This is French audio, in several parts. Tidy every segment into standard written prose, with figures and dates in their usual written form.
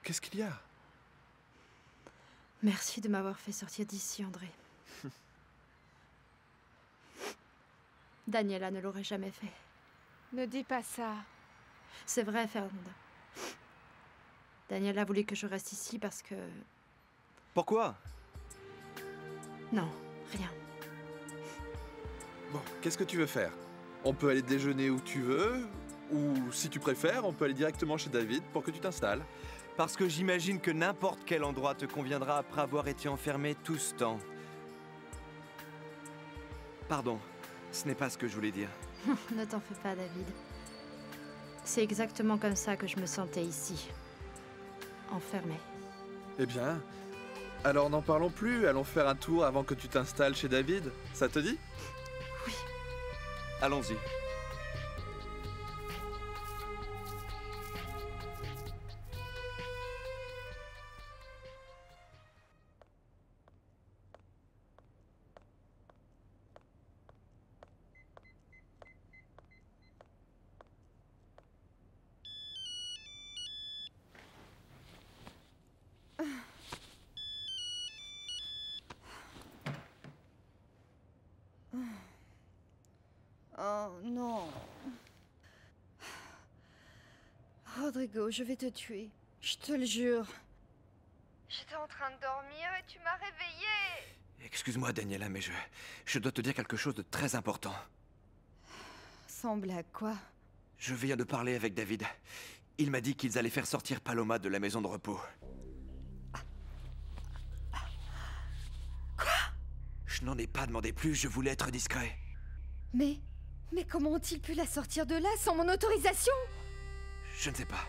Qu'est-ce qu'il y a? Merci de m'avoir fait sortir d'ici, André. Daniela ne l'aurait jamais fait. Ne dis pas ça. C'est vrai, Fernanda. Daniela voulait que je reste ici parce que... Pourquoi? Non, rien. Bon, qu'est-ce que tu veux faire? On peut aller déjeuner où tu veux, ou si tu préfères, on peut aller directement chez David pour que tu t'installes. Parce que j'imagine que n'importe quel endroit te conviendra après avoir été enfermé tout ce temps. Pardon, ce n'est pas ce que je voulais dire. Ne t'en fais pas, David. C'est exactement comme ça que je me sentais ici. Enfermée. Eh bien, alors n'en parlons plus, allons faire un tour avant que tu t'installes chez David. Ça te dit? Oui. Allons-y. Oh non. Rodrigo, je vais te tuer. Je te le jure. J'étais en train de dormir et tu m'as réveillée. Excuse-moi, Daniela, mais je dois te dire quelque chose de très important. Sans blague, quoi? Je viens de parler avec David. Il m'a dit qu'ils allaient faire sortir Paloma de la maison de repos. Quoi? Je n'en ai pas demandé plus, je voulais être discret. Mais comment ont-ils pu la sortir de là sans mon autorisation? Je ne sais pas.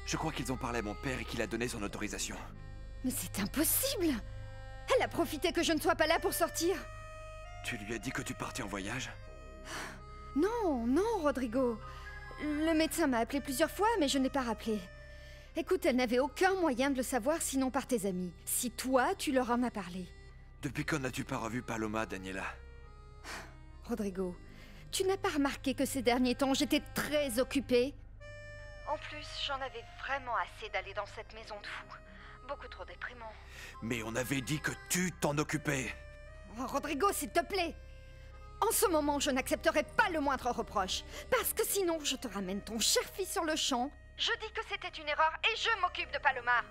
Je crois qu'ils ont parlé à mon père et qu'il a donné son autorisation. Mais c'est impossible! Elle a profité que je ne sois pas là pour sortir. Tu lui as dit que tu partais en voyage? Non, non, Rodrigo. Le médecin m'a appelé plusieurs fois, mais je n'ai pas rappelé. Écoute, elle n'avait aucun moyen de le savoir sinon par tes amis. Si toi, tu leur en as parlé. Depuis quand n'as-tu pas revu Paloma, Daniela? Rodrigo, tu n'as pas remarqué que ces derniers temps, j'étais très occupée? En plus, j'en avais vraiment assez d'aller dans cette maison de fous. Beaucoup trop déprimant. Mais on avait dit que tu t'en occupais. Oh, Rodrigo, s'il te plaît! En ce moment, je n'accepterai pas le moindre reproche. Parce que sinon, je te ramène ton cher fils sur le champ. Je dis que c'était une erreur et je m'occupe de Paloma.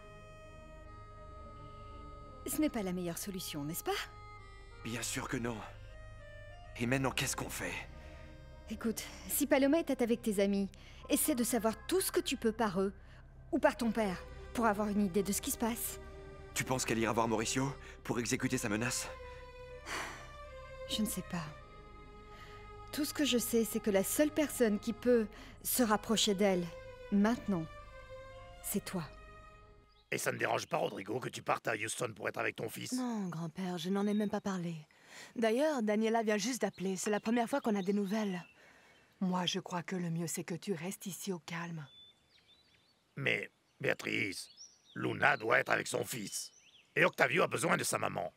Ce n'est pas la meilleure solution, n'est-ce pas? Bien sûr que non. Et maintenant, qu'est-ce qu'on fait? Écoute, si Paloma était avec tes amis, essaie de savoir tout ce que tu peux par eux, ou par ton père, pour avoir une idée de ce qui se passe. Tu penses qu'elle ira voir Mauricio pour exécuter sa menace? Je ne sais pas. Tout ce que je sais, c'est que la seule personne qui peut se rapprocher d'elle, maintenant, c'est toi. Et ça ne dérange pas, Rodrigo, que tu partes à Houston pour être avec ton fils? Non, grand-père, je n'en ai même pas parlé. D'ailleurs, Daniela vient juste d'appeler. C'est la première fois qu'on a des nouvelles. Moi, je crois que le mieux, c'est que tu restes ici au calme. Mais, Béatrice, Luna doit être avec son fils. Et Octavio a besoin de sa maman.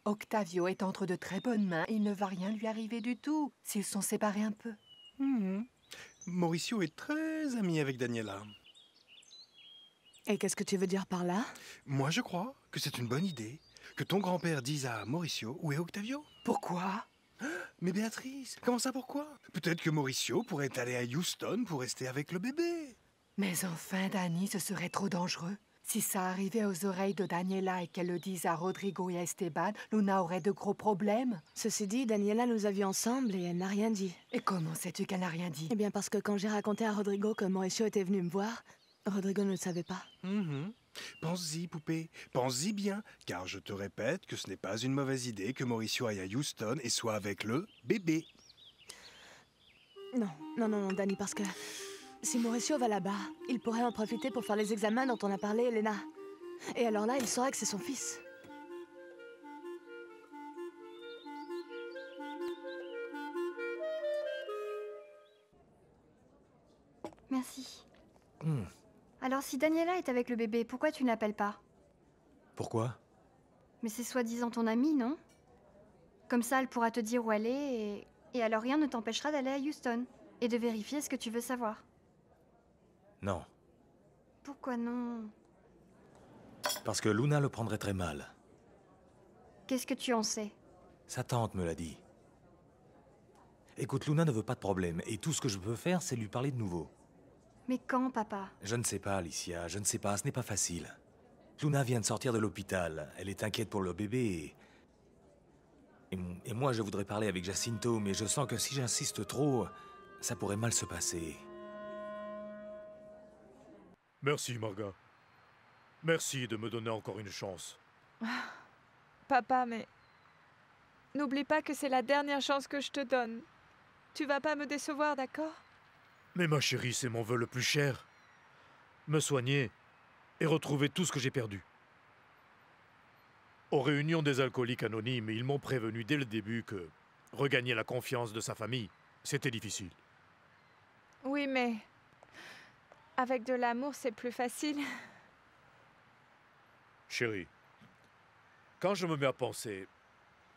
Octavio est entre de très bonnes mains. Il ne va rien lui arriver du tout s'ils sont séparés un peu. Mauricio est très ami avec Daniela. Et qu'est-ce que tu veux dire par là? Moi, je crois que c'est une bonne idée que ton grand-père dise à Mauricio où est Octavio. Pourquoi? Mais Béatrice, comment ça pourquoi? Peut-être que Mauricio pourrait aller à Houston pour rester avec le bébé. Mais enfin, Dani, ce serait trop dangereux. Si ça arrivait aux oreilles de Daniela et qu'elle le dise à Rodrigo et à Esteban, Luna aurait de gros problèmes. Ceci dit, Daniela nous a vus ensemble et elle n'a rien dit. Et comment sais-tu qu'elle n'a rien dit? Eh bien parce que quand j'ai raconté à Rodrigo que Mauricio était venu me voir, Rodrigo ne le savait pas. Pense-y, poupée, pense-y bien, car je te répète que ce n'est pas une mauvaise idée que Mauricio aille à Houston et soit avec le bébé. Non, non, non, non, Dani, parce que si Mauricio va là-bas, il pourrait en profiter pour faire les examens dont on a parlé, Elena. Et alors là, il saurait que c'est son fils. Merci. Alors si Daniela est avec le bébé, pourquoi tu ne l'appelles pas? Pourquoi? Mais c'est soi-disant ton amie, non? Comme ça, elle pourra te dire où elle est et alors rien ne t'empêchera d'aller à Houston et de vérifier ce que tu veux savoir. Non. Pourquoi non? Parce que Luna le prendrait très mal. Qu'est-ce que tu en sais? Sa tante me l'a dit. Écoute, Luna ne veut pas de problème, et tout ce que je peux faire, c'est lui parler de nouveau. Mais quand, papa? Je ne sais pas, Alicia, je ne sais pas, ce n'est pas facile. Luna vient de sortir de l'hôpital, elle est inquiète pour le bébé, et moi je voudrais parler avec Jacinto, mais je sens que si j'insiste trop, ça pourrait mal se passer. Merci, Marga. Merci de me donner encore une chance. Papa, mais... N'oublie pas que c'est la dernière chance que je te donne. Tu vas pas me décevoir, d'accord? Mais ma chérie, c'est mon vœu le plus cher. Me soigner et retrouver tout ce que j'ai perdu. Aux réunions des alcooliques anonymes, ils m'ont prévenu dès le début que regagner la confiance de sa famille, c'était difficile. Oui, mais... Avec de l'amour, c'est plus facile. Chérie, quand je me mets à penser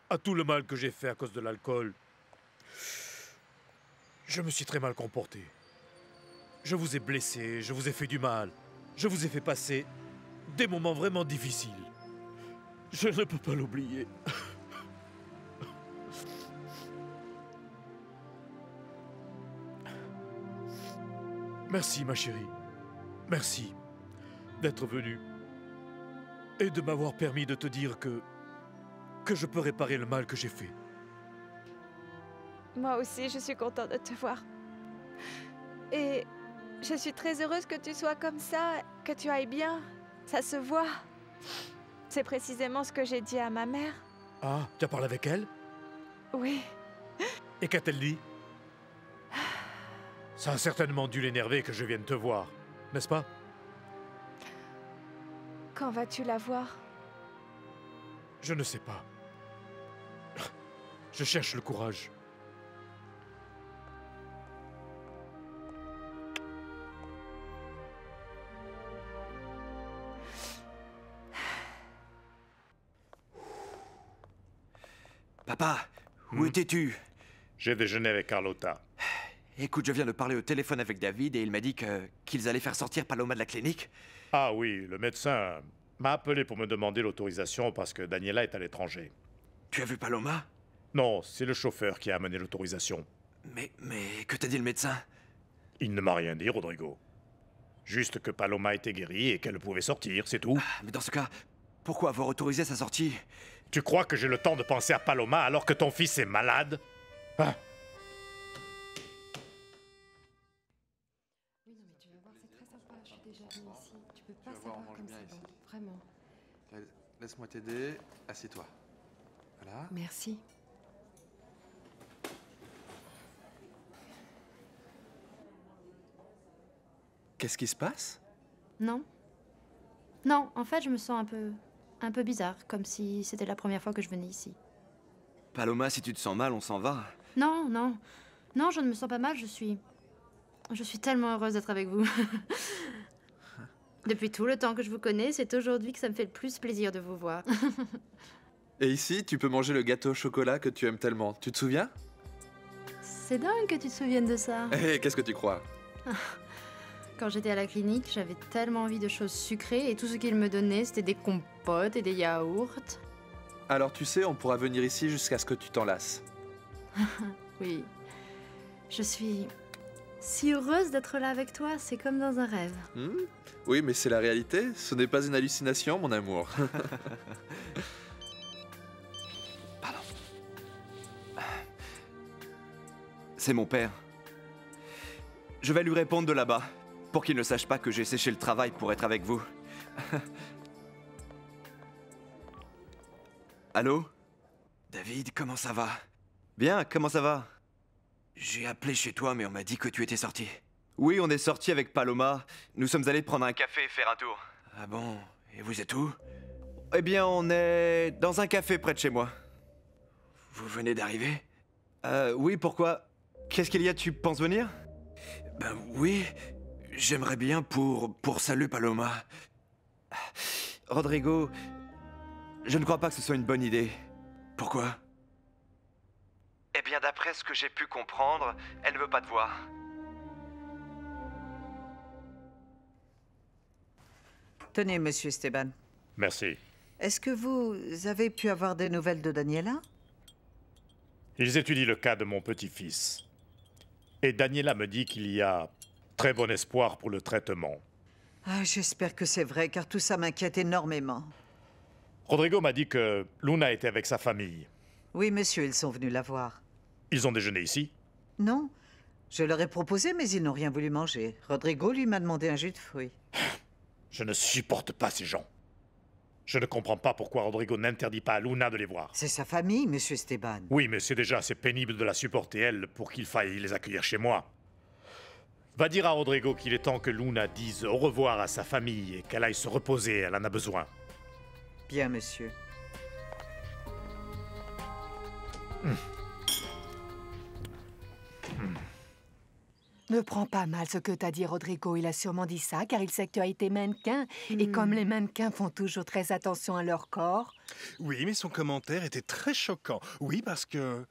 à tout le mal que j'ai fait à cause de l'alcool, je me suis très mal comporté. Je vous ai blessé, je vous ai fait du mal, je vous ai fait passer des moments vraiment difficiles. Je ne peux pas l'oublier. Merci, ma chérie. Merci d'être venue et de m'avoir permis de te dire que je peux réparer le mal que j'ai fait. Moi aussi, je suis contente de te voir. Et je suis très heureuse que tu sois comme ça, que tu ailles bien. Ça se voit. C'est précisément ce que j'ai dit à ma mère. Ah, tu as parlé avec elle? Oui. Et qu'a-t-elle dit? Ça a certainement dû l'énerver que je vienne te voir, n'est-ce pas? Quand vas-tu la voir? Je ne sais pas. Je cherche le courage. Papa, où étais-tu? J'ai déjeuné avec Carlotta. Écoute, je viens de parler au téléphone avec David et il m'a dit qu'ils allaient faire sortir Paloma de la clinique. Ah oui, le médecin m'a appelé pour me demander l'autorisation parce que Daniela est à l'étranger. Tu as vu Paloma? Non, c'est le chauffeur qui a amené l'autorisation. Mais que t'a dit le médecin? Il ne m'a rien dit, Rodrigo. Juste que Paloma était guérie et qu'elle pouvait sortir, c'est tout. Mais dans ce cas, pourquoi avoir autorisé sa sortie? Tu crois que j'ai le temps de penser à Paloma alors que ton fils est malade? Ah. Oui, non, mais tu vas voir, c'est très sympa. Je suis déjà venue ici. Tu peux pas savoir comme c'est bon. Vraiment. Laisse-moi t'aider. Assieds-toi. Voilà. Merci. Qu'est-ce qui se passe? Non. Non, en fait, je me sens un peu bizarre, comme si c'était la première fois que je venais ici. Paloma, si tu te sens mal, on s'en va. Non, non. Non, je ne me sens pas mal, je suis tellement heureuse d'être avec vous. Depuis tout le temps que je vous connais, c'est aujourd'hui que ça me fait le plus plaisir de vous voir. Et ici, tu peux manger le gâteau au chocolat que tu aimes tellement. Tu te souviens? C'est dingue que tu te souviennes de ça. Hé, qu'est-ce que tu crois? Quand j'étais à la clinique, j'avais tellement envie de choses sucrées et tout ce qu'ils me donnaient, c'était des compotes et des yaourts. Alors tu sais, on pourra venir ici jusqu'à ce que tu t'en lasses. Oui. Je suis si heureuse d'être là avec toi, c'est comme dans un rêve. Oui, mais c'est la réalité. Ce n'est pas une hallucination, mon amour. Pardon. C'est mon père. Je vais lui répondre de là-bas, pour qu'il ne sache pas que j'ai séché le travail pour être avec vous. Allô? David, comment ça va? Bien, comment ça va? J'ai appelé chez toi, mais on m'a dit que tu étais sorti. Oui, on est sorti avec Paloma. Nous sommes allés prendre un café et faire un tour. Ah bon? Et vous êtes où? Eh bien, on est dans un café près de chez moi. Vous venez d'arriver? Oui, pourquoi? Qu'est-ce qu'il y a? Tu penses venir? Ben oui, j'aimerais bien pour salut Paloma. Rodrigo, je ne crois pas que ce soit une bonne idée. Pourquoi? Eh bien, d'après ce que j'ai pu comprendre, elle ne veut pas te voir. Tenez, monsieur Esteban. Merci. Est-ce que vous avez pu avoir des nouvelles de Daniela? Ils étudient le cas de mon petit-fils. Et Daniela me dit qu'il y a très bon espoir pour le traitement. Ah, j'espère que c'est vrai, car tout ça m'inquiète énormément. Rodrigo m'a dit que Luna était avec sa famille. Oui, monsieur, ils sont venus la voir. Ils ont déjeuné ici? Non, je leur ai proposé, mais ils n'ont rien voulu manger. Rodrigo lui m'a demandé un jus de fruits. Je ne supporte pas ces gens. Je ne comprends pas pourquoi Rodrigo n'interdit pas à Luna de les voir. C'est sa famille, monsieur Esteban. Oui, mais c'est déjà assez pénible de la supporter, elle, pour qu'il faille les accueillir chez moi. Va dire à Rodrigo qu'il est temps que Luna dise au revoir à sa famille et qu'elle aille se reposer, elle en a besoin. Bien, monsieur. Ne prends pas mal ce que t'as dit, Rodrigo. Il a sûrement dit ça, car il sait que tu as été mannequin. Et comme les mannequins font toujours très attention à leur corps... Oui, mais son commentaire était très choquant. Oui, parce que...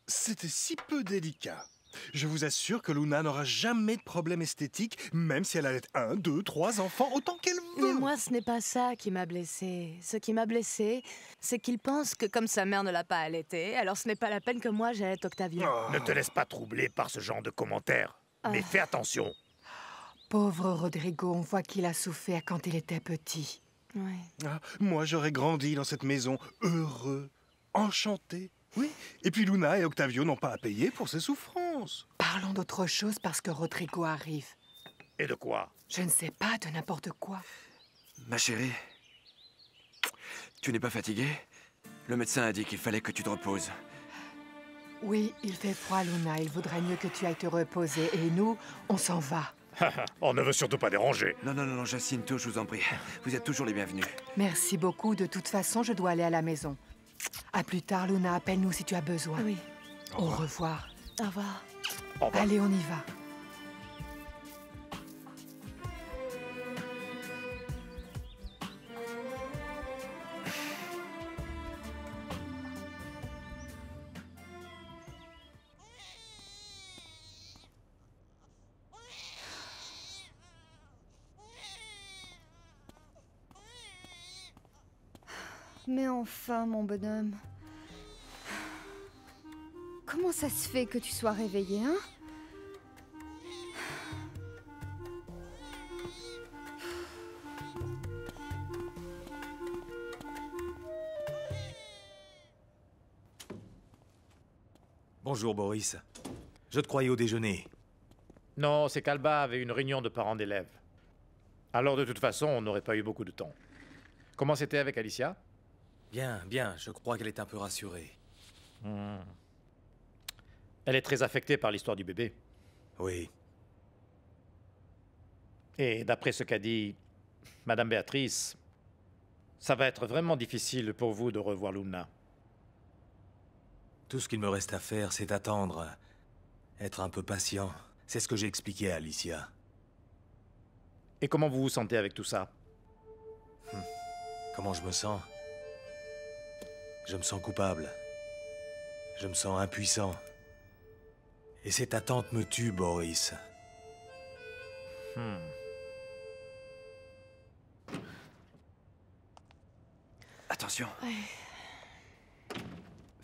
c'était si peu délicat. Je vous assure que Luna n'aura jamais de problème esthétique, même si elle allait 1, 2, 3 enfants, autant qu'elle veut. Mais moi, ce n'est pas ça qui m'a blessée. Ce qui m'a blessée, c'est qu'il pense que comme sa mère ne l'a pas allaitée, alors ce n'est pas la peine que moi j'allaite Octavio. Ne te laisse pas troubler par ce genre de commentaires. Mais fais attention. Pauvre Rodrigo, on voit qu'il a souffert quand il était petit. Oui. Ah, moi, j'aurais grandi dans cette maison, heureux, enchanté. Oui, et puis Luna et Octavio n'ont pas à payer pour ses souffrances. Parlons d'autre chose parce que Rodrigo arrive. Et de quoi? Je ne sais pas, de n'importe quoi. Ma chérie, tu n'es pas fatiguée? Le médecin a dit qu'il fallait que tu te reposes. Oui, il fait froid, Luna. Il vaudrait mieux que tu ailles te reposer. Et nous, on s'en va. On ne veut surtout pas déranger. Non, Jacinto, je vous en prie. Vous êtes toujours les bienvenus. Merci beaucoup. De toute façon, je dois aller à la maison. À plus tard, Luna. Appelle-nous si tu as besoin. Oui. Au revoir. Au revoir. Au revoir. Allez, on y va. Mais enfin, mon bonhomme. Comment ça se fait que tu sois réveillé, hein? Bonjour, Boris. Je te croyais au déjeuner. Non, c'est qu'Alba avait une réunion de parents d'élèves. Alors de toute façon, on n'aurait pas eu beaucoup de temps. Comment c'était avec Alicia? Bien, bien. Je crois qu'elle est un peu rassurée. Elle est très affectée par l'histoire du bébé. Oui. Et d'après ce qu'a dit Madame Béatrice, ça va être vraiment difficile pour vous de revoir Luna. Tout ce qu'il me reste à faire, c'est attendre. Être un peu patient. C'est ce que j'ai expliqué à Alicia. Et comment vous vous sentez avec tout ça? Comment je me sens? Je me sens coupable. Je me sens impuissant. Et cette attente me tue, Boris. Attention.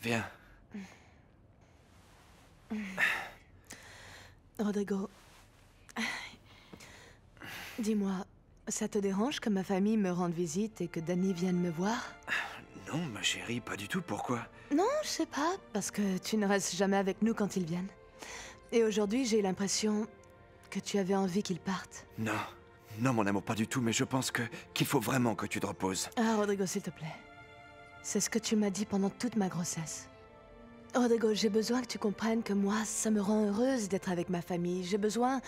Viens. Rodrigo, dis-moi, ça te dérange que ma famille me rende visite et que Danny vienne me voir? Non, ma chérie, pas du tout. Pourquoi? Non, je sais pas, parce que tu ne restes jamais avec nous quand ils viennent. Et aujourd'hui, j'ai l'impression que tu avais envie qu'ils partent. Non. Non, mon amour, pas du tout, mais je pense qu'il faut vraiment que tu te reposes. Ah, Rodrigo, s'il te plaît. C'est ce que tu m'as dit pendant toute ma grossesse. Rodrigo, j'ai besoin que tu comprennes que moi, ça me rend heureuse d'être avec ma famille. J'ai besoin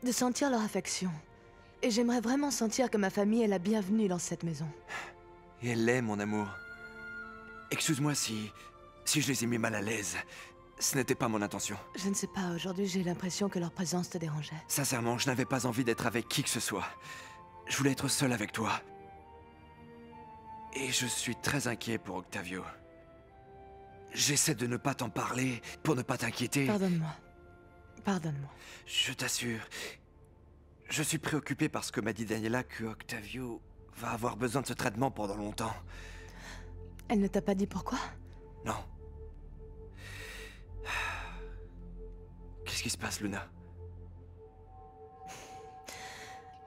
de sentir leur affection. Et j'aimerais vraiment sentir que ma famille est la bienvenue dans cette maison. Et elle l'est, mon amour. Excuse-moi si je les ai mis mal à l'aise. Ce n'était pas mon intention. Je ne sais pas, aujourd'hui j'ai l'impression que leur présence te dérangeait. Sincèrement, je n'avais pas envie d'être avec qui que ce soit. Je voulais être seul avec toi. Et je suis très inquiet pour Octavio. J'essaie de ne pas t'en parler pour ne pas t'inquiéter. Pardonne-moi. Pardonne-moi. Je t'assure. Je suis préoccupé par ce que m'a dit Daniela que Octavio va avoir besoin de ce traitement pendant longtemps. Elle ne t'a pas dit pourquoi? Non. Qu'est-ce qui se passe, Luna?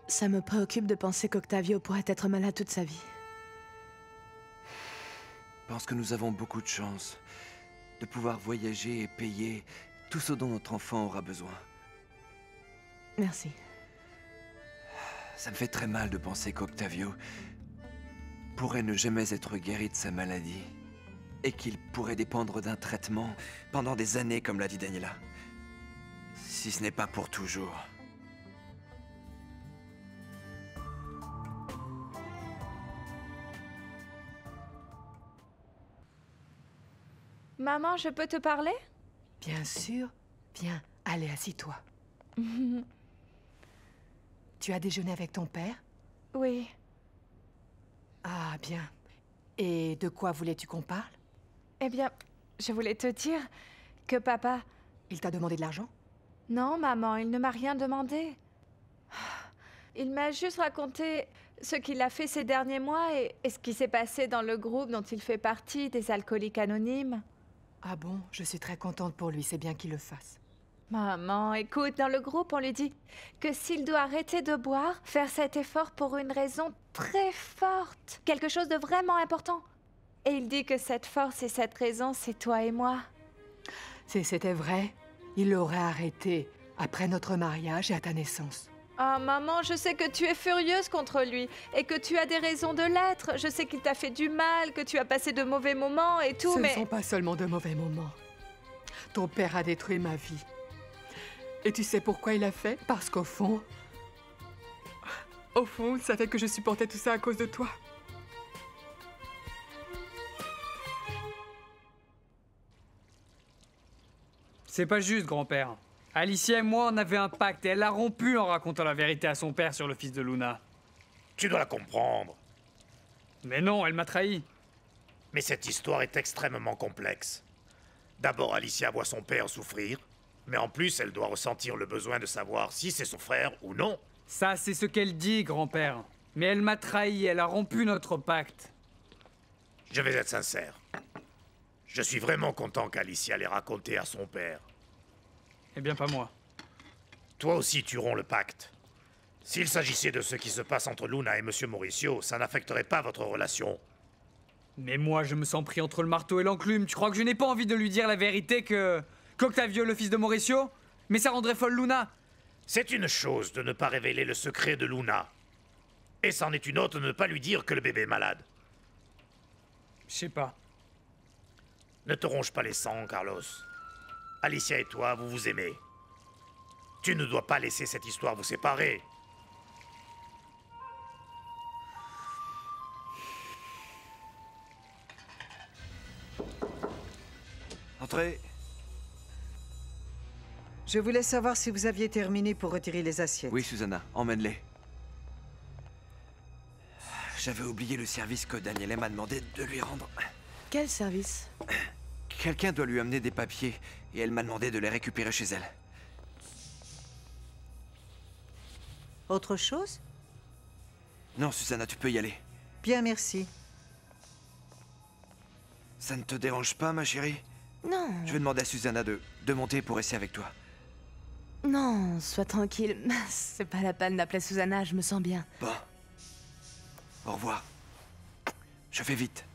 Ça me préoccupe de penser qu'Octavio pourrait être malade toute sa vie. Je pense que nous avons beaucoup de chance de pouvoir voyager et payer tout ce dont notre enfant aura besoin. Merci. Ça me fait très mal de penser qu'Octavio pourrait ne jamais être guéri de sa maladie et qu'il pourrait dépendre d'un traitement pendant des années, comme l'a dit Daniela. Si ce n'est pas pour toujours. Maman, je peux te parler? Bien sûr. Viens, allez, assis-toi. Tu as déjeuné avec ton père? Oui. Ah, bien. Et de quoi voulais-tu qu'on parle? Eh bien, je voulais te dire que papa... Il t'a demandé de l'argent? Non, maman, il ne m'a rien demandé. Il m'a juste raconté ce qu'il a fait ces derniers mois et ce qui s'est passé dans le groupe dont il fait partie, des alcooliques anonymes. Ah bon? Je suis très contente pour lui, c'est bien qu'il le fasse. Maman, écoute, dans le groupe, on lui dit que s'il doit arrêter de boire, faire cet effort pour une raison très forte, quelque chose de vraiment important. Et il dit que cette force et cette raison, c'est toi et moi. Si c'était vrai, il l'aurait arrêté après notre mariage et à ta naissance. Ah, maman, je sais que tu es furieuse contre lui et que tu as des raisons de l'être. Je sais qu'il t'a fait du mal, que tu as passé de mauvais moments et tout, mais... Ce ne sont pas seulement de mauvais moments. Ton père a détruit ma vie. Et tu sais pourquoi il l'a fait? Parce qu'au fond... Au fond, il savait que je supportais tout ça à cause de toi. C'est pas juste, grand-père. Alicia et moi, on avait un pacte et elle l'a rompu en racontant la vérité à son père sur le fils de Luna. Tu dois la comprendre. Mais non, elle m'a trahi. Mais cette histoire est extrêmement complexe. D'abord, Alicia voit son père souffrir, mais en plus, elle doit ressentir le besoin de savoir si c'est son frère ou non. Ça, c'est ce qu'elle dit, grand-père. Mais elle m'a trahi, elle a rompu notre pacte. Je vais être sincère. Je suis vraiment content qu'Alicia l'ait raconté à son père. Eh bien, pas moi. Toi aussi, tu romps le pacte. S'il s'agissait de ce qui se passe entre Luna et Monsieur Mauricio, ça n'affecterait pas votre relation. Mais moi, je me sens pris entre le marteau et l'enclume. Tu crois que je n'ai pas envie de lui dire la vérité qu'Octavio, le fils de Mauricio? Mais ça rendrait folle Luna. C'est une chose de ne pas révéler le secret de Luna. Et c'en est une autre de ne pas lui dire que le bébé est malade. Je sais pas. Ne te ronge pas les sangs, Carlos. Alicia et toi, vous vous aimez. Tu ne dois pas laisser cette histoire vous séparer. Entrez. Je voulais savoir si vous aviez terminé pour retirer les assiettes. Oui, Susanna, emmène-les. J'avais oublié le service que Daniela m'a demandé de lui rendre. Quel service? Quelqu'un doit lui amener des papiers, et elle m'a demandé de les récupérer chez elle. Autre chose? Non, Susanna, tu peux y aller. Bien, merci. Ça ne te dérange pas, ma chérie? Non. Je vais demander à Susanna de monter pour rester avec toi. Non, sois tranquille. C'est pas la peine d'appeler Susanna, je me sens bien. Bon. Au revoir. Je fais vite.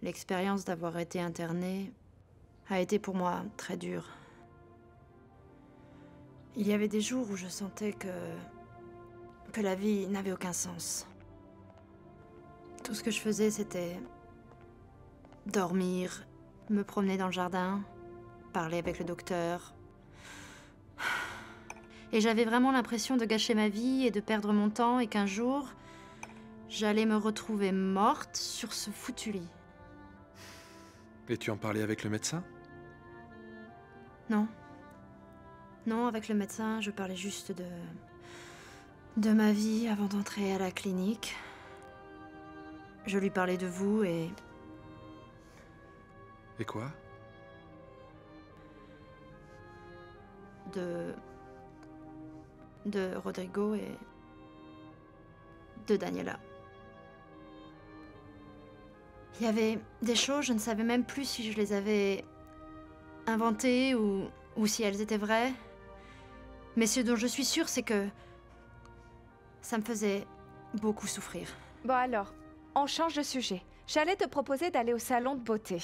L'expérience d'avoir été internée a été pour moi très dure. Il y avait des jours où je sentais que la vie n'avait aucun sens. Tout ce que je faisais, c'était dormir, me promener dans le jardin, parler avec le docteur. Et j'avais vraiment l'impression de gâcher ma vie et de perdre mon temps et qu'un jour, j'allais me retrouver morte sur ce foutu lit. Et tu en parlais avec le médecin? Non. Non, avec le médecin, je parlais juste de ma vie avant d'entrer à la clinique. Je lui parlais de vous et... Et quoi? de Rodrigo et de Daniela. Il y avait des choses, je ne savais même plus si je les avais inventées ou si elles étaient vraies. Mais ce dont je suis sûre, c'est que ça me faisait beaucoup souffrir. Bon alors, on change de sujet. J'allais te proposer d'aller au salon de beauté.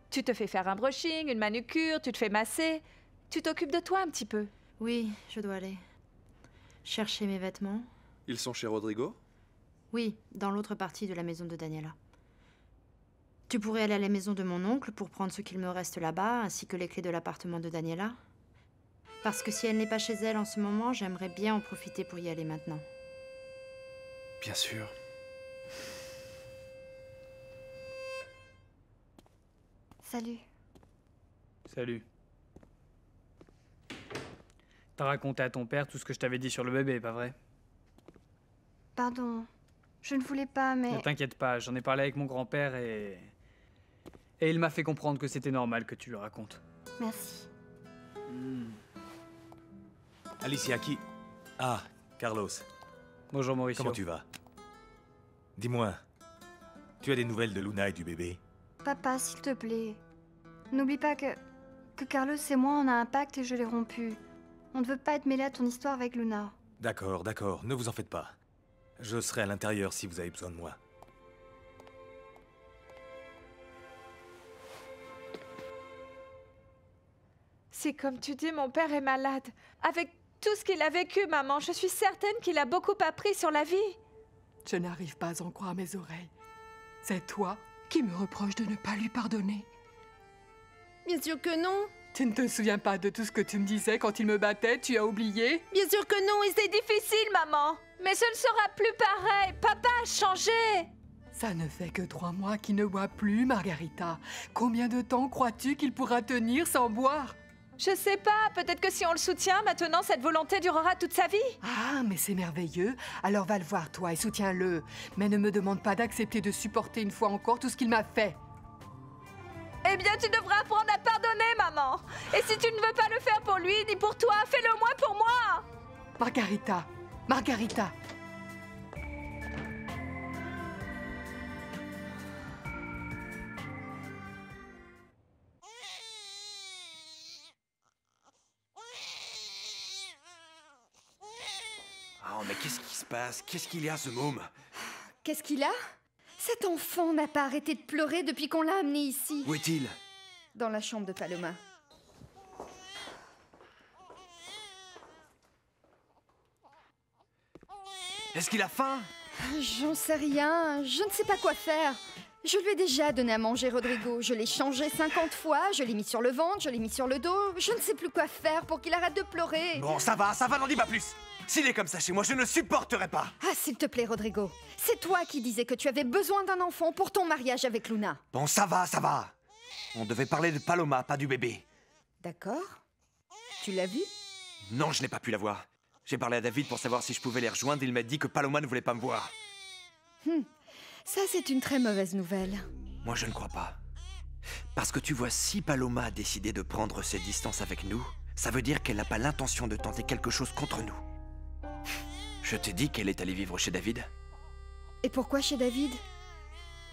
Tu te fais faire un brushing, une manucure, tu te fais masser. Tu t'occupes de toi un petit peu. Oui, je dois aller chercher mes vêtements. Ils sont chez Rodrigo? Oui, dans l'autre partie de la maison de Daniela. Tu pourrais aller à la maison de mon oncle pour prendre ce qu'il me reste là-bas, ainsi que les clés de l'appartement de Daniela. Parce que si elle n'est pas chez elle en ce moment, j'aimerais bien en profiter pour y aller maintenant. Bien sûr. Salut. Salut. T'as raconté à ton père tout ce que je t'avais dit sur le bébé, pas vrai? Pardon. Je ne voulais pas, mais... Ne t'inquiète pas, j'en ai parlé avec mon grand-père et il m'a fait comprendre que c'était normal que tu lui racontes. Merci. Alicia, qui... Ah, Carlos. Bonjour Mauricio. Comment tu vas? Dis-moi, tu as des nouvelles de Luna et du bébé? Papa, s'il te plaît. N'oublie pas que Carlos et moi, on a un pacte et je l'ai rompu. On ne veut pas être mêlé à ton histoire avec Luna. D'accord, d'accord, ne vous en faites pas. Je serai à l'intérieur si vous avez besoin de moi. C'est comme tu dis, mon père est malade. Avec tout ce qu'il a vécu, maman, je suis certaine qu'il a beaucoup appris sur la vie. Je n'arrive pas à en croire mes oreilles. C'est toi qui me reproches de ne pas lui pardonner. Bien sûr que non. Tu ne te souviens pas de tout ce que tu me disais quand il me battait? Tu as oublié? Bien sûr que non, et c'est difficile, maman. Mais ce ne sera plus pareil. Papa a changé. Ça ne fait que 3 mois qu'il ne boit plus, Margarita. Combien de temps crois-tu qu'il pourra tenir sans boire? Je sais pas, peut-être que si on le soutient, maintenant cette volonté durera toute sa vie. Ah, mais c'est merveilleux. Alors va le voir, toi, et soutiens-le. Mais ne me demande pas d'accepter de supporter une fois encore tout ce qu'il m'a fait. Eh bien, tu devras apprendre à pardonner, maman. Et si tu ne veux pas le faire pour lui, ni pour toi, fais-le au moins pour moi. Margarita, Margarita. Oh, mais qu'est-ce qui se passe? Qu'est-ce qu'il y a, ce môme? Qu'est-ce qu'il a? Cet enfant n'a pas arrêté de pleurer depuis qu'on l'a amené ici. Où est-il? Dans la chambre de Paloma. Est-ce qu'il a faim? J'en sais rien, je ne sais pas quoi faire. Je lui ai déjà donné à manger, Rodrigo. Je l'ai changé 50 fois, je l'ai mis sur le ventre, je l'ai mis sur le dos. Je ne sais plus quoi faire pour qu'il arrête de pleurer. Bon, ça va, n'en dis pas plus. S'il est comme ça chez moi, je ne supporterai pas. Ah, s'il te plaît, Rodrigo. C'est toi qui disais que tu avais besoin d'un enfant pour ton mariage avec Luna. Bon, ça va, ça va. On devait parler de Paloma, pas du bébé. D'accord. Tu l'as vu? Non, je n'ai pas pu la voir. J'ai parlé à David pour savoir si je pouvais les rejoindre. Il m'a dit que Paloma ne voulait pas me voir. Ça, c'est une très mauvaise nouvelle. Moi, je ne crois pas. Parce que tu vois, si Paloma a décidé de prendre ses distances avec nous, ça veut dire qu'elle n'a pas l'intention de tenter quelque chose contre nous. Je t'ai dit qu'elle est allée vivre chez David. Et pourquoi chez David?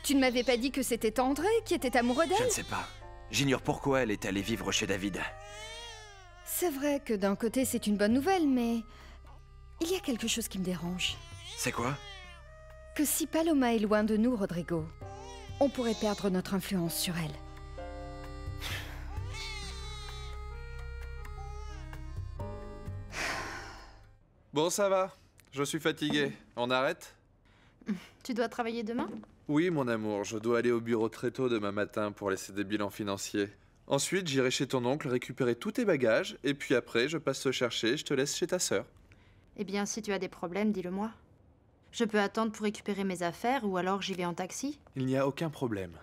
Tu ne m'avais pas dit que c'était André qui était amoureux d'elle? Je ne sais pas. J'ignore pourquoi elle est allée vivre chez David. C'est vrai que d'un côté, c'est une bonne nouvelle, mais... il y a quelque chose qui me dérange. C'est quoi? Que si Paloma est loin de nous, Rodrigo, on pourrait perdre notre influence sur elle. Bon, ça va. Je suis fatigué. On arrête? Tu dois travailler demain? Oui, mon amour. Je dois aller au bureau très tôt demain matin pour laisser des bilans financiers. Ensuite, j'irai chez ton oncle récupérer tous tes bagages. Et puis après, je passe te chercher et je te laisse chez ta sœur. Eh bien, si tu as des problèmes, dis-le-moi. Je peux attendre pour récupérer mes affaires ou alors j'y vais en taxi. Il n'y a aucun problème.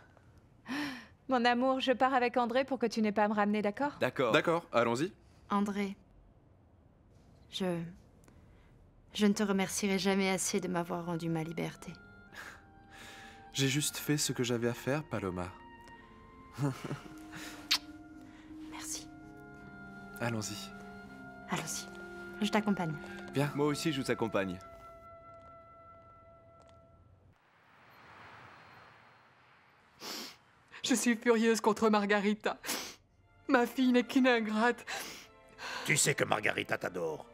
Mon amour, je pars avec André pour que tu n'aies pas à me ramener, d'accord? D'accord. D'accord, allons-y. André, je ne te remercierai jamais assez de m'avoir rendu ma liberté. J'ai juste fait ce que j'avais à faire, Paloma. Merci. Allons-y. Allons-y. Je t'accompagne. Bien. Moi aussi, je vous accompagne. Je suis furieuse contre Margarita. Ma fille n'est qu'une ingrate. Tu sais que Margarita t'adore.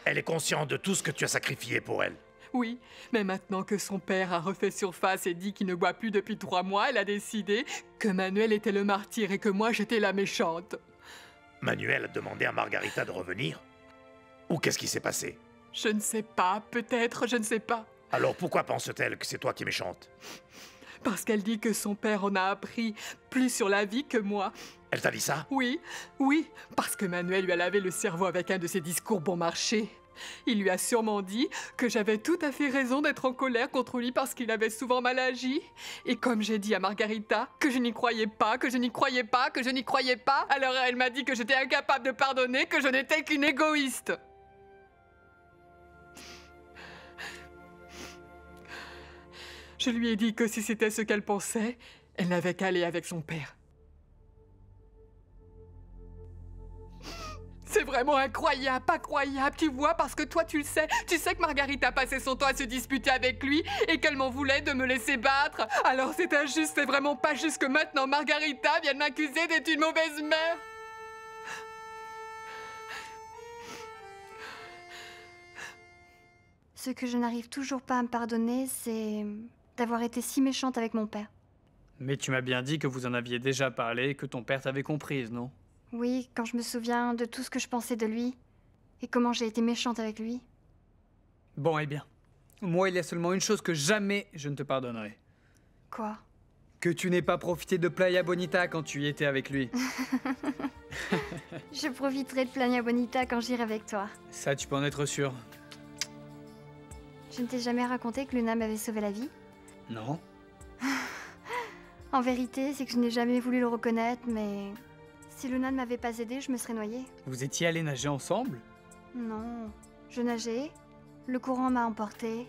Elle est consciente de tout ce que tu as sacrifié pour elle. Oui, mais maintenant que son père a refait surface et dit qu'il ne boit plus depuis 3 mois, elle a décidé que Manuel était le martyr et que moi j'étais la méchante. Manuel a demandé à Margarita de revenir? Ou qu'est-ce qui s'est passé? Je ne sais pas, peut-être, je ne sais pas. Alors pourquoi pense-t-elle que c'est toi qui es méchante? Parce qu'elle dit que son père en a appris plus sur la vie que moi. Elle t'a dit ça? Oui, oui, parce que Manuel lui a lavé le cerveau avec un de ses discours bon marché. Il lui a sûrement dit que j'avais tout à fait raison d'être en colère contre lui parce qu'il avait souvent mal agi. Et comme j'ai dit à Margarita que je n'y croyais pas, que je n'y croyais pas, que je n'y croyais pas, alors elle m'a dit que j'étais incapable de pardonner, que je n'étais qu'une égoïste. Je lui ai dit que si c'était ce qu'elle pensait, elle n'avait qu'à aller avec son père. C'est vraiment incroyable, pas croyable, tu vois, parce que toi tu le sais. Tu sais que Margarita passait son temps à se disputer avec lui et qu'elle m'en voulait de me laisser battre. Alors c'est injuste, c'est vraiment pas juste que maintenant Margarita vienne m'accuser d'être une mauvaise mère. Ce que je n'arrive toujours pas à me pardonner, c'est d'avoir été si méchante avec mon père. Mais tu m'as bien dit que vous en aviez déjà parlé et que ton père t'avait comprise, non? Oui, quand je me souviens de tout ce que je pensais de lui et comment j'ai été méchante avec lui. Bon, eh bien. Moi, il y a seulement une chose que jamais je ne te pardonnerai. Quoi? Que tu n'aies pas profité de Playa Bonita quand tu y étais avec lui. Je profiterai de Playa Bonita quand j'irai avec toi. Ça, tu peux en être sûr. Je ne t'ai jamais raconté que Luna m'avait sauvé la vie? Non. En vérité, c'est que je n'ai jamais voulu le reconnaître, mais si Luna ne m'avait pas aidée, je me serais noyée. Vous étiez allés nager ensemble? Non, je nageais, le courant m'a emportée,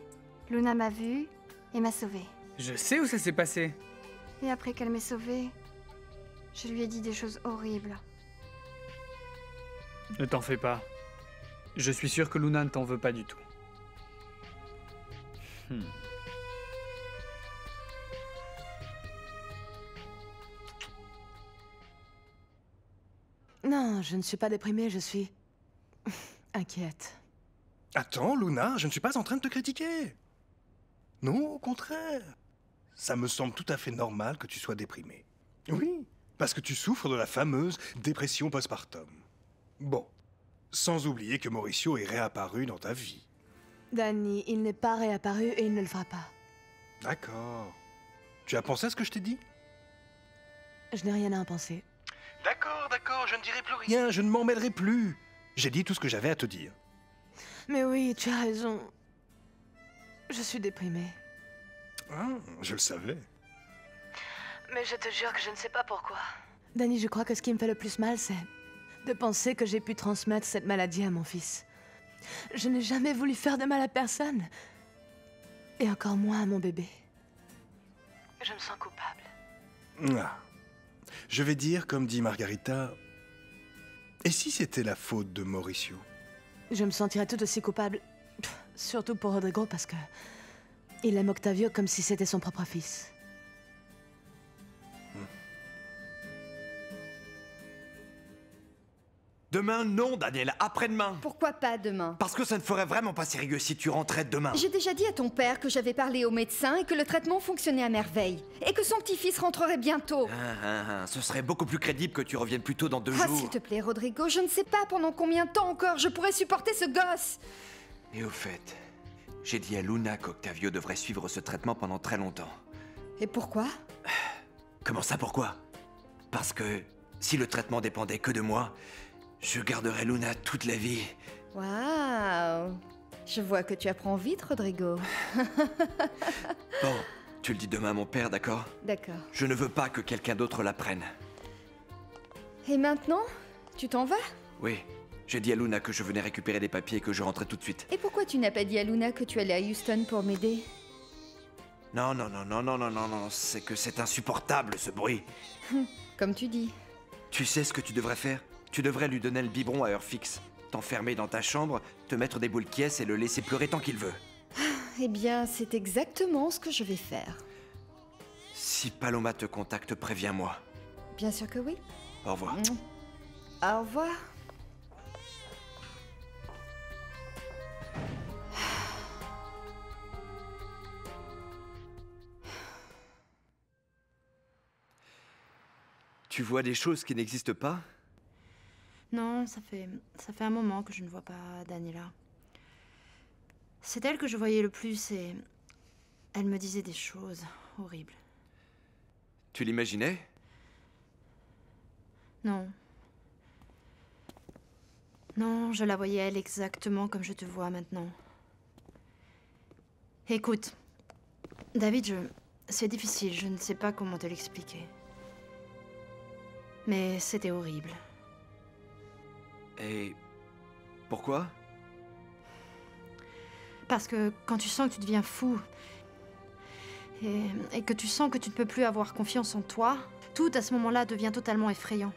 Luna m'a vue et m'a sauvée. Je sais où ça s'est passé. Et après qu'elle m'ait sauvée, je lui ai dit des choses horribles. Ne t'en fais pas. Je suis sûr que Luna ne t'en veut pas du tout. Non, je ne suis pas déprimée, je suis inquiète. Attends, Luna, je ne suis pas en train de te critiquer. Non, au contraire. Ça me semble tout à fait normal que tu sois déprimée. Oui, parce que tu souffres de la fameuse dépression postpartum. Bon, sans oublier que Mauricio est réapparu dans ta vie. Danny, il n'est pas réapparu et il ne le fera pas. D'accord. Tu as pensé à ce que je t'ai dit? Je n'ai rien à en penser. D'accord, je ne dirai plus rien, je ne m'en mêlerai plus. J'ai dit tout ce que j'avais à te dire. Mais oui, tu as raison. Je suis déprimée. Ah, je le savais. Mais je te jure que je ne sais pas pourquoi. Danny, je crois que ce qui me fait le plus mal, c'est de penser que j'ai pu transmettre cette maladie à mon fils. Je n'ai jamais voulu faire de mal à personne. Et encore moins à mon bébé. Je me sens coupable. Ah. Je vais dire, comme dit Margarita, et si c'était la faute de Mauricio? Je me sentirais tout aussi coupable. Surtout pour Rodrigo, parce que il aime Octavio comme si c'était son propre fils. Demain, non, Daniel, après-demain. Pourquoi pas demain? Parce que ça ne ferait vraiment pas sérieux si tu rentrais demain. J'ai déjà dit à ton père que j'avais parlé au médecin et que le traitement fonctionnait à merveille. Et que son petit-fils rentrerait bientôt. Ce serait beaucoup plus crédible que tu reviennes plus tôt dans 2 Ah, jours. s'il te plaît, Rodrigo, je ne sais pas pendant combien de temps encore je pourrais supporter ce gosse. Et au fait, j'ai dit à Luna qu'Octavio devrait suivre ce traitement pendant très longtemps. Et pourquoi? Comment ça, pourquoi? Parce que si le traitement dépendait que de moi, je garderai Luna toute la vie. Waouh! Je vois que tu apprends vite, Rodrigo. Bon, tu le dis demain à mon père, d'accord? D'accord. Je ne veux pas que quelqu'un d'autre l'apprenne. Et maintenant, tu t'en vas? Oui, j'ai dit à Luna que je venais récupérer des papiers et que je rentrais tout de suite. Et pourquoi tu n'as pas dit à Luna que tu allais à Houston pour m'aider? Non, c'est que c'est insupportable ce bruit. Comme tu dis. Tu sais ce que tu devrais faire? Tu devrais lui donner le biberon à heure fixe. t'enfermer dans ta chambre, te mettre des boules qui et le laisser pleurer tant qu'il veut. Eh bien, c'est exactement ce que je vais faire. Si Paloma te contacte, préviens-moi. Bien sûr que oui. Au revoir. Au revoir. Tu vois des choses qui n'existent pas? Non, ça fait un moment que je ne vois pas Daniela. C'est elle que je voyais le plus et elle me disait des choses horribles. Tu l'imaginais? Non. Non, je la voyais elle exactement comme je te vois maintenant. Écoute, David, c'est difficile, je ne sais pas comment te l'expliquer. Mais c'était horrible. Et pourquoi? Parce que quand tu sens que tu deviens fou et que tu sens que tu ne peux plus avoir confiance en toi, tout à ce moment-là devient totalement effrayant.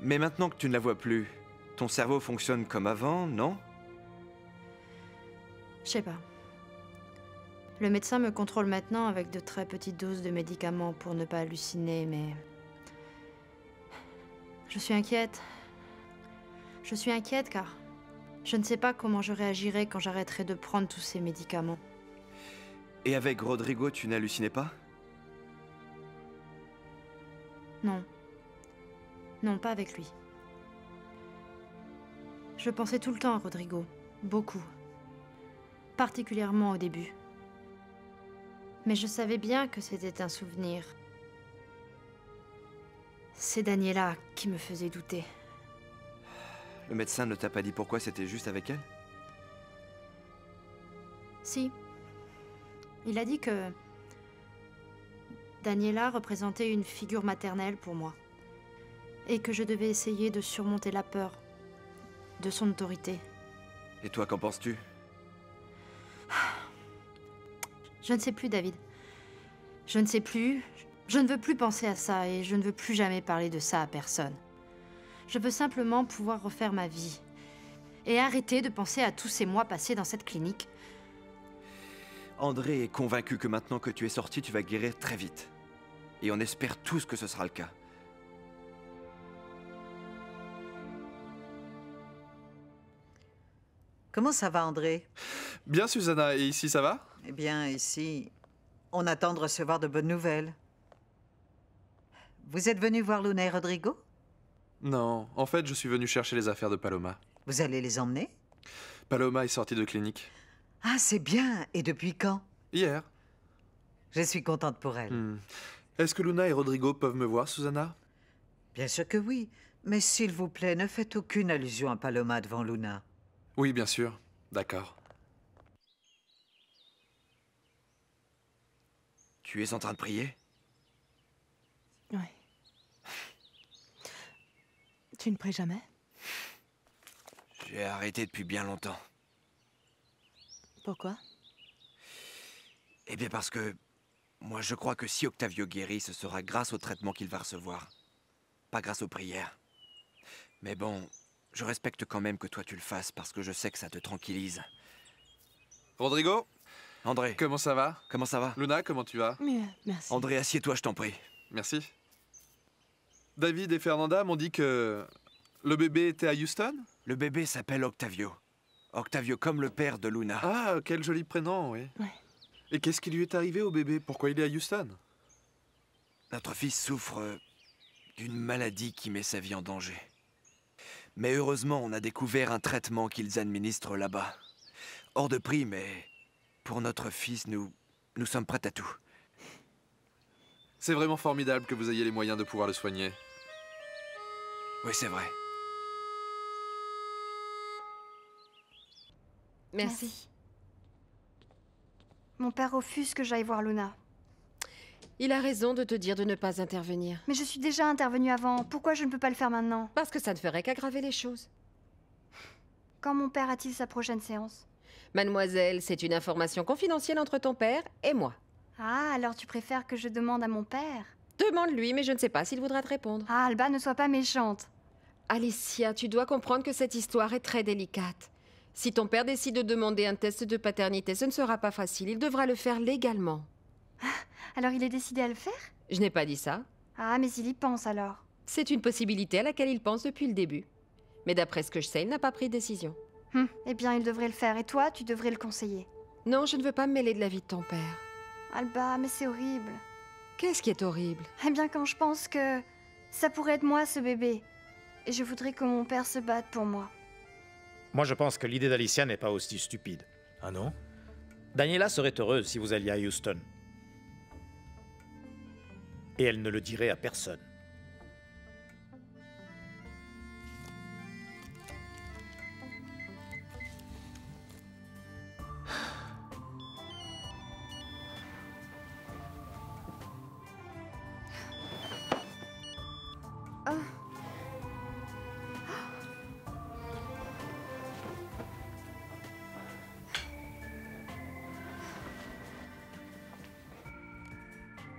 Mais maintenant que tu ne la vois plus, ton cerveau fonctionne comme avant, non? Je sais pas. Le médecin me contrôle maintenant avec de très petites doses de médicaments pour ne pas halluciner, mais... Je suis inquiète. Je suis inquiète car je ne sais pas comment je réagirai quand j'arrêterai de prendre tous ces médicaments. Et avec Rodrigo, tu n'hallucinais pas? Non. Non, pas avec lui. Je pensais tout le temps à Rodrigo. Beaucoup. Particulièrement au début. Mais je savais bien que c'était un souvenir. C'est Daniela qui me faisait douter. Le médecin ne t'a pas dit pourquoi c'était juste avec elle? Si. Il a dit que Daniela représentait une figure maternelle pour moi. Et que je devais essayer de surmonter la peur de son autorité. Et toi, qu'en penses-tu? Je ne sais plus, David. Je ne sais plus. Je ne veux plus penser à ça et je ne veux plus jamais parler de ça à personne. Je veux simplement pouvoir refaire ma vie et arrêter de penser à tous ces mois passés dans cette clinique. André est convaincu que maintenant que tu es sorti, tu vas guérir très vite. Et on espère tous que ce sera le cas. Comment ça va, André? Bien, Susanna. Et ici, ça va? Eh bien, ici, on attend de recevoir de bonnes nouvelles. Vous êtes venu voir Luna et Rodrigo? Non, en fait, je suis venu chercher les affaires de Paloma. Vous allez les emmener? Paloma est sortie de clinique. Ah, c'est bien. Et depuis quand? Hier. Je suis contente pour elle. Est-ce que Luna et Rodrigo peuvent me voir, Susanna? Bien sûr que oui. Mais s'il vous plaît, ne faites aucune allusion à Paloma devant Luna. Oui, bien sûr. D'accord. Tu es en train de prier? Oui. Tu ne pries jamais? J'ai arrêté depuis bien longtemps. Pourquoi? Eh bien parce que... moi, je crois que si Octavio guérit, ce sera grâce au traitement qu'il va recevoir. Pas grâce aux prières. Mais bon, je respecte quand même que toi tu le fasses parce que je sais que ça te tranquillise. Rodrigo? André. Comment ça va? Comment ça va? Luna, comment tu vas? Mieux, merci. André, assieds-toi, je t'en prie. Merci. David et Fernanda m'ont dit que le bébé était à Houston? Le bébé s'appelle Octavio. Octavio comme le père de Luna. Ah, quel joli prénom, oui. Ouais. Et qu'est-ce qui lui est arrivé au bébé? Pourquoi il est à Houston? Notre fils souffre d'une maladie qui met sa vie en danger. Mais heureusement, on a découvert un traitement qu'ils administrent là-bas. Hors de prix, mais pour notre fils, nous sommes prêts à tout. C'est vraiment formidable que vous ayez les moyens de pouvoir le soigner. Oui, c'est vrai. Merci. Mon père refuse que j'aille voir Luna. Il a raison de te dire de ne pas intervenir. Mais je suis déjà intervenue avant. Pourquoi je ne peux pas le faire maintenant? Parce que ça ne ferait qu'aggraver les choses. Quand mon père a-t-il sa prochaine séance? Mademoiselle, c'est une information confidentielle entre ton père et moi. Ah, alors tu préfères que je demande à mon père? Demande-lui, mais je ne sais pas s'il voudra te répondre. Ah, Alba, ne sois pas méchante. Alicia, tu dois comprendre que cette histoire est très délicate. Si ton père décide de demander un test de paternité, ce ne sera pas facile. Il devra le faire légalement. Alors il est décidé à le faire? Je n'ai pas dit ça. Ah, mais il y pense alors. C'est une possibilité à laquelle il pense depuis le début. Mais d'après ce que je sais, il n'a pas pris de décision. Eh bien, il devrait le faire. Et toi, tu devrais le conseiller. Non, je ne veux pas me mêler de la vie de ton père. Alba, mais c'est horrible. Qu'est-ce qui est horrible? Eh bien, quand je pense que ça pourrait être moi, ce bébé. Et je voudrais que mon père se batte pour moi. Moi, je pense que l'idée d'Alicia n'est pas aussi stupide. Ah non? Daniela serait heureuse si vous alliez à Houston. Et elle ne le dirait à personne.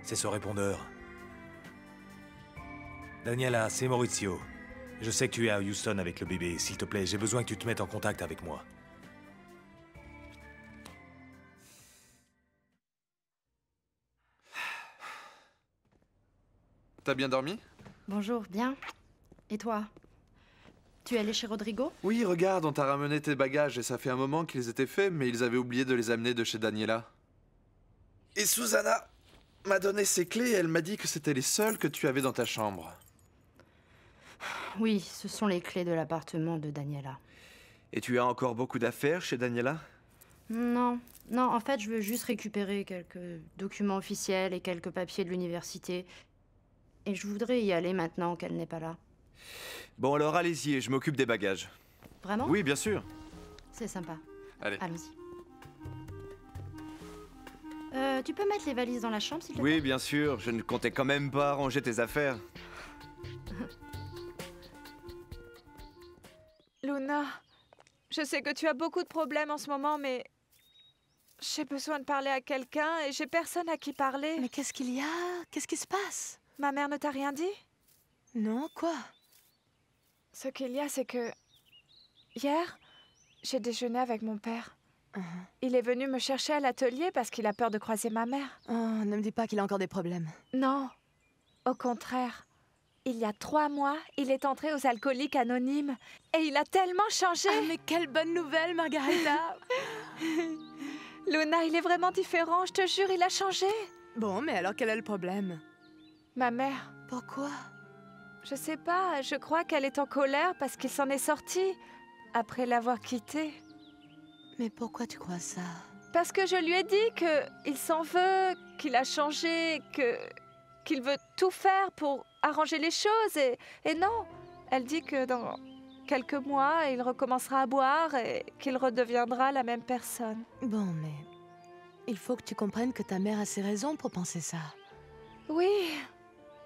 C'est ce répondeur. Daniela, c'est Maurizio. Je sais que tu es à Houston avec le bébé. S'il te plaît, j'ai besoin que tu te mettes en contact avec moi. T'as bien dormi? Bonjour, bien. Et toi? Tu es allé chez Rodrigo? Oui, regarde, on t'a ramené tes bagages et ça fait un moment qu'ils étaient faits, mais ils avaient oublié de les amener de chez Daniela. Et Susanna m'a donné ses clés et elle m'a dit que c'était les seules que tu avais dans ta chambre. Oui, ce sont les clés de l'appartement de Daniela. Et tu as encore beaucoup d'affaires chez Daniela? Non, en fait, je veux juste récupérer quelques documents officiels et quelques papiers de l'université. Et je voudrais y aller maintenant qu'elle n'est pas là. Bon alors allez-y et je m'occupe des bagages. Vraiment? Oui, bien sûr. C'est sympa. Allez. Allons-y. Tu peux mettre les valises dans la chambre, s'il te plaît? Oui, bien sûr. Je ne comptais quand même pas ranger tes affaires. Luna, je sais que tu as beaucoup de problèmes en ce moment, mais j'ai besoin de parler à quelqu'un et j'ai personne à qui parler. Mais qu'est-ce qu'il y a? Qu'est-ce qui se passe? Ma mère ne t'a rien dit? Non, quoi? Ce qu'il y a, c'est que hier, j'ai déjeuné avec mon père. Il est venu me chercher à l'atelier parce qu'il a peur de croiser ma mère. Oh, ne me dis pas qu'il a encore des problèmes. Non, au contraire. Il y a 3 mois, il est entré aux Alcooliques Anonymes et il a tellement changé. Ah, mais quelle bonne nouvelle, Margarita. Luna, il est vraiment différent, je te jure, il a changé. Bon, mais alors quel est le problème? Ma mère. Pourquoi? Je sais pas, je crois qu'elle est en colère parce qu'il s'en est sorti après l'avoir quitté. Mais pourquoi tu crois ça? Parce que je lui ai dit qu'il s'en veut, qu'il a changé, qu'il veut tout faire pour arranger les choses et non. Elle dit que dans quelques mois, il recommencera à boire et qu'il redeviendra la même personne. Bon, mais il faut que tu comprennes que ta mère a ses raisons pour penser ça. Oui,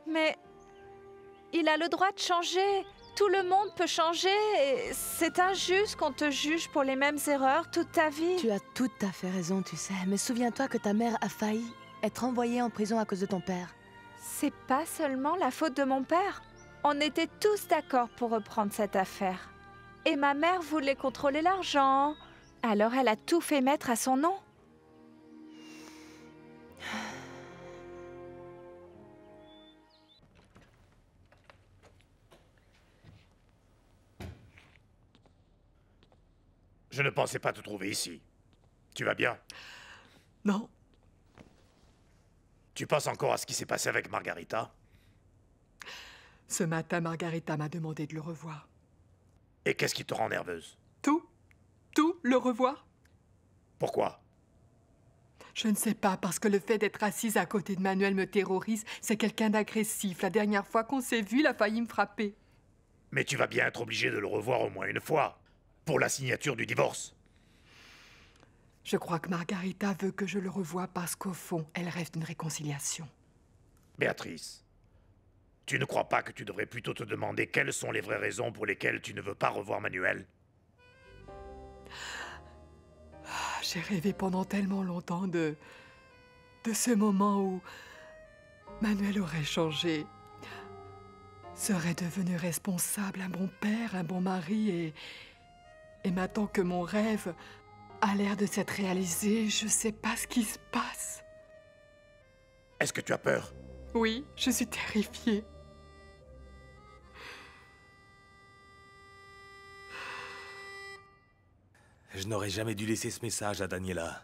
mais il a le droit de changer. Tout le monde peut changer et c'est injuste qu'on te juge pour les mêmes erreurs toute ta vie. Tu as tout à fait raison, tu sais. Mais souviens-toi que ta mère a failli être envoyée en prison à cause de ton père. C'est pas seulement la faute de mon père. On était tous d'accord pour reprendre cette affaire. Et ma mère voulait contrôler l'argent. Alors elle a tout fait mettre à son nom. Je ne pensais pas te trouver ici. Tu vas bien? Non. Tu penses encore à ce qui s'est passé avec Margarita? Ce matin, Margarita m'a demandé de le revoir. Et qu'est-ce qui te rend nerveuse? Tout, le revoir. Pourquoi? Je ne sais pas, parce que le fait d'être assise à côté de Manuel me terrorise. C'est quelqu'un d'agressif. La dernière fois qu'on s'est vu, il a failli me frapper. Mais tu vas bien être obligé de le revoir au moins une fois, pour la signature du divorce. Je crois que Margarita veut que je le revoie parce qu'au fond, elle rêve d'une réconciliation. Béatrice, tu ne crois pas que tu devrais plutôt te demander quelles sont les vraies raisons pour lesquelles tu ne veux pas revoir Manuel? J'ai rêvé pendant tellement longtemps de ce moment où Manuel aurait changé. serait devenu responsable, un bon père, un bon mari, et maintenant que mon rêve a l'air de s'être réalisé, je sais pas ce qui se passe. Est-ce que tu as peur? Oui, je suis terrifiée. Je n'aurais jamais dû laisser ce message à Daniela.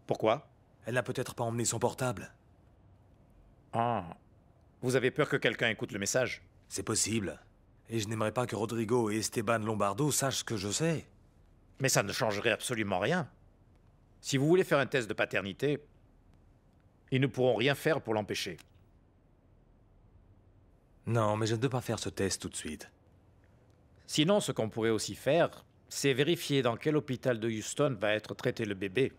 Pourquoi? Elle n'a peut-être pas emmené son portable. Ah. Vous avez peur que quelqu'un écoute le message? C'est possible. Et je n'aimerais pas que Rodrigo et Esteban Lombardo sachent ce que je sais. Mais ça ne changerait absolument rien. Si vous voulez faire un test de paternité, ils ne pourront rien faire pour l'empêcher. Non, mais je ne peux pas faire ce test tout de suite. Sinon, ce qu'on pourrait aussi faire, c'est vérifier dans quel hôpital de Houston va être traité le bébé.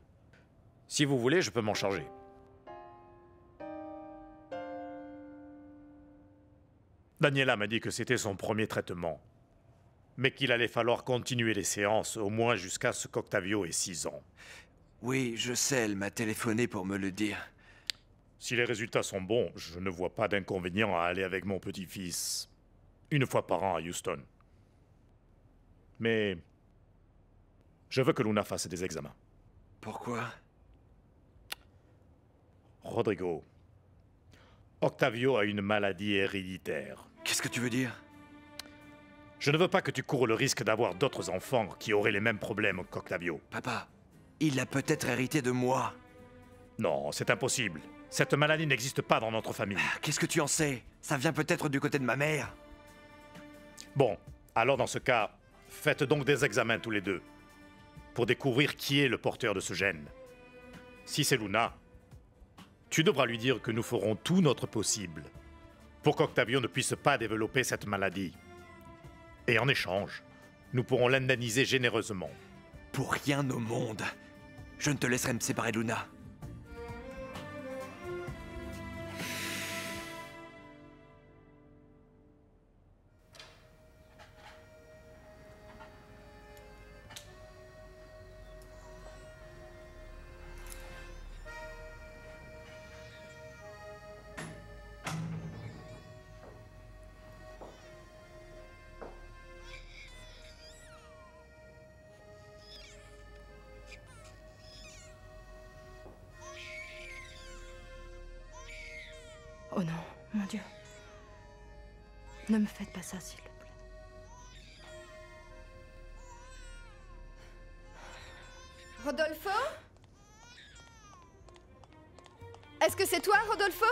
Si vous voulez, je peux m'en charger. Daniela m'a dit que c'était son premier traitement, mais qu'il allait falloir continuer les séances au moins jusqu'à ce qu'Octavio ait 6 ans. Oui, je sais, elle m'a téléphoné pour me le dire. Si les résultats sont bons, je ne vois pas d'inconvénient à aller avec mon petit-fils 1 fois par an à Houston. Mais je veux que Luna fasse des examens. Pourquoi? Rodrigo, Octavio a une maladie héréditaire. Qu'est-ce que tu veux dire? Je ne veux pas que tu cours le risque d'avoir d'autres enfants qui auraient les mêmes problèmes qu'Octavio. Papa, il a peut-être hérité de moi. Non, c'est impossible. Cette maladie n'existe pas dans notre famille. Qu'est-ce que tu en sais? Ça vient peut-être du côté de ma mère. Bon, alors dans ce cas, faites donc des examens tous les deux, pour découvrir qui est le porteur de ce gène. Si c'est Luna, tu devras lui dire que nous ferons tout notre possible pour qu'Octavio ne puisse pas développer cette maladie. Et en échange, nous pourrons l'indemniser généreusement. Pour rien au monde, je ne te laisserai me séparer de Luna. Oh non, mon Dieu. Ne me faites pas ça, s'il vous plaît. Rodolfo? Est-ce que c'est toi, Rodolfo?